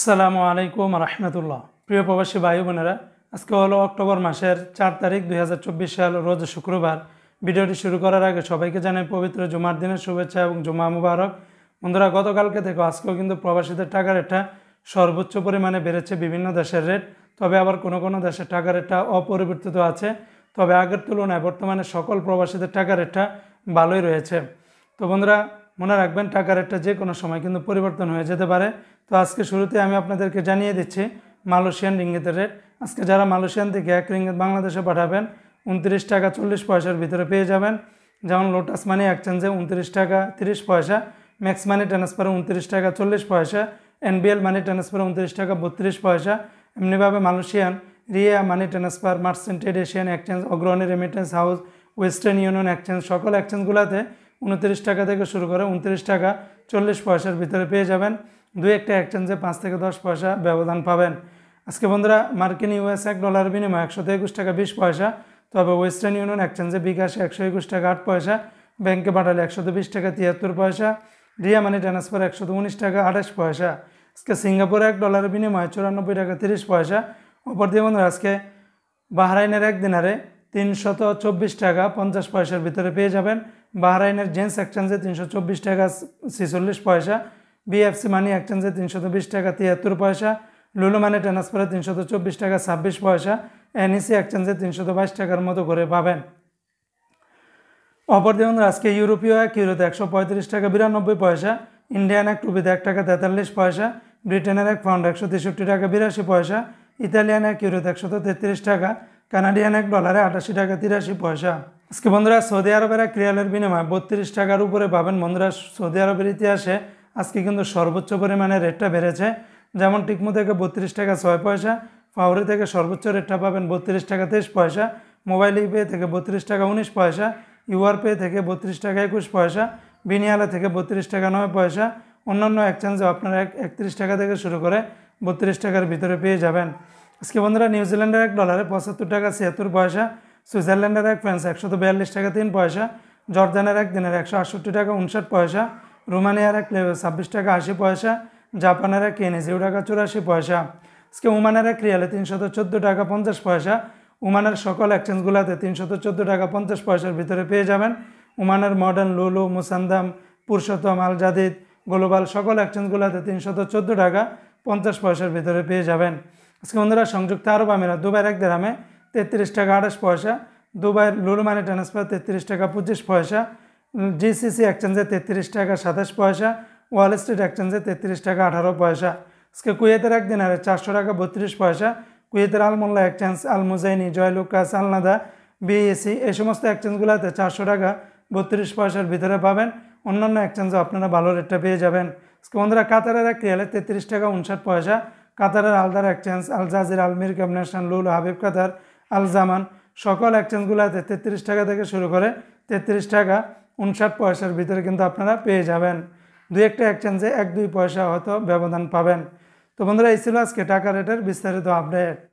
আসসালামু আলাইকুম রহমতুল্লাহ। প্রিয় প্রবাসী ভাই বোনেরা, আজকে হলো অক্টোবর মাসের 4 তারিখ 2024 সাল, রোজ শুক্রবার। ভিডিওটি শুরু করার আগে সবাইকে জানাই পবিত্র জুমার দিনের শুভেচ্ছা এবং জুমা মুবারক। বন্ধুরা, গতকালকে থেকে আজকেও কিন্তু প্রবাসীদের টাকার রেটটা সর্বোচ্চ পরিমাণে বেড়েছে বিভিন্ন দেশের রেট। তবে আবার কোনো কোনো দেশের টাকার রেটটা অপরিবর্তিত আছে। তবে আগের তুলনায় বর্তমানে সকল প্রবাসীদের টাকার রেটটা ভালোই রয়েছে। তো বন্ধুরা, মনে রাখবেন টাকার রেটটা যে কোনো সময় কিন্তু পরিবর্তন হয়ে যেতে পারে। তো আজকে শুরুতে আমি আপনাদেরকে জানিয়ে দিচ্ছি মালয়েশিয়ান রিঙ্গিতের রেট। আজকে যারা মালয়েশিয়ান থেকে 1 রিঙ্গিত বাংলাদেশে পাঠাবেন 29 টাকা 40 পয়সার ভিতরে পেয়ে যাবেন। যেমন লোটাস মানি এক্সচেঞ্জে 29 টাকা 30 পয়সা, ম্যাক্স মানি ট্রান্সফারে 29 টাকা 40 পয়সা, এনবিএল মানি ট্রান্সফারে 29 টাকা 32 পয়সা। এমনিভাবে Malaysian Ria money transfer, Merchantrade Asian exchange, Agrani remittance house, Western Union exchange, সকল এক্সচেঞ্জগুলোতে 29 টাকা থেকে শুরু করে 29 টাকা 40 পয়সার ভিতরে পেয়ে যাবেন। দুই একটা এক্সচেঞ্জে 5 থেকে 10 পয়সা ব্যবধান পাবেন। আজকে বন্ধুরা, মার্কিন ইউএস $1 বিনিময়ে 123 টাকা 20 পয়সা। তবে ওয়েস্টার্ন ইউনিয়ন এক্সচেঞ্জে বিকাশে 121 টাকা 8 পয়সা, ব্যাংকে পাঠালে 120 টাকা 73 পয়সা, রিয়া মানি ট্রান্সফার 119 টাকা 28 পয়সা। আজকে সিঙ্গাপুরে $1 বিনিময়ে 94 টাকা 30 পয়সা। অপরদিকে বন্ধুরা, আজকে বাহরাইনের 1 দিনারে 324 টাকা 50 পয়সার ভিতরে পেয়ে যাবেন। বাহরাইনের জেন্স এক্সচেঞ্জে 324 টাকা 46 পয়সা, বিএফসি মানি এক্সচেঞ্জে 320 টাকা 73 পয়সা, লুলু মানি ট্রান্সফারে 324 টাকা 26 পয়সা, এনইসি এক্সচেঞ্জে 322 টাকার মতো করে পাবেন। অপরদিকে আজকে ইউরোপীয় 1 ইউরোতে 135 টাকা 92 পয়সা, ইন্ডিয়ান 1 রুপিতে 1 টাকা 43 পয়সা, ব্রিটেনের 1 পাউন্ড 163 টাকা 82 পয়সা, ইতালিয়ান 1 ইউরোতে 133 টাকা, কানাডিয়ান $1 88 টাকা 83 পয়সা। আজকে বন্ধুরা, সৌদি আরবের 1 রিয়ালের বিনিময়ে 32 টাকার উপরে পাবেন। বন্ধুরা, সৌদি আরবের ইতিহাসে আজকে কিন্তু সর্বোচ্চ পরিমাণে রেটটা বেড়েছে। যেমন টিকমো থেকে 32 টাকা 6 পয়সা, ফাউরি থেকে সর্বোচ্চ রেটটা পাবেন 32 টাকা 23 পয়সা, মোবাইল পে থেকে 32 টাকা 19 পয়সা, ইউআর পে থেকে 32 টাকা 21 পয়সা, বিনিয়ালা থেকে 32 টাকা 9 পয়সা। অন্যান্য এক্সচেঞ্জে আপনারা 31 টাকা থেকে শুরু করে 32 টাকার ভিতরে পেয়ে যাবেন। আজকে বন্ধুরা, নিউজিল্যান্ডের $1 75 টাকা 76 পয়সা, সুইজারল্যান্ডের 1 ফ্রান্স 142 টাকা 3 পয়সা, জর্দানের 1 দিনের 168 টাকা 59 পয়সা, রোমানিয়ার 1 লেভেল 26 টাকা 80 পয়সা, জাপানের 1 ইয়েনে 0 টাকা 84 পয়সা। আজকে ওমানের 1 রিয়ালে 314 টাকা 50 পয়সা। ওমানের সকল এক্সচেঞ্জগুলোতে 314 টাকা 50 পয়সার ভিতরে পেয়ে যাবেন। ওমানের মডার্ন, লুলু, মুসান্দাম, পুরুষোত্তম, আল জাদিদ, গ্লোবাল সকল এক্সচেঞ্জগুলোতে 314 টাকা 50 পয়সার ভিতরে পেয়ে যাবেন। আজকে বন্ধুরা, সংযুক্ত আরব আমিরাত দুবাইয়ের 1 দিরহামে 33 টাকা 28 পয়সা, দুবাইয়ের লুলু মানি ট্রান্সফার 33 টাকা 25 পয়সা, জিসিসি এক্সচেঞ্জে 33 টাকা 27 পয়সা, ওয়াল স্ট্রিট এক্সচেঞ্জে 33 টাকা 18 পয়সা। আজকে কুয়েতের 1 দিনারে 400 টাকা 32 পয়সা, কুয়েতের আল মোল্লা এক্সচেঞ্জ, আল মুজাইনি, জয়লুকাস, আলনাদা, বিএসি এই সমস্ত এক্সচেঞ্জগুলোতে 400 টাকা 32 পয়সার ভিতরে পাবেন। অন্যান্য এক্সচেঞ্জে আপনারা ভালো রেটটা পেয়ে যাবেন। আজকে বন্ধুরা, কাতারের 1 রিয়ালে 33 টাকা 59 পয়সা, কাতারের আলদার এক্সচেঞ্জ, আল জাজির, আল মিরকাব ন্যাশনাল, লুলু, হাবিব কাতার, আল জামান সকল এক্সচেঞ্জগুলোতে 33 টাকা থেকে শুরু করে 33 টাকা 59 পয়সার ভিতরে কিন্তু আপনারা পেয়ে যাবেন। দুই একটা এক্সচেঞ্জে 1-2 পয়সা হয়তো ব্যবধান পাবেন। তো বন্ধুরা, এই ছিল আজকে টাকা রেটের বিস্তারিত আপডেট।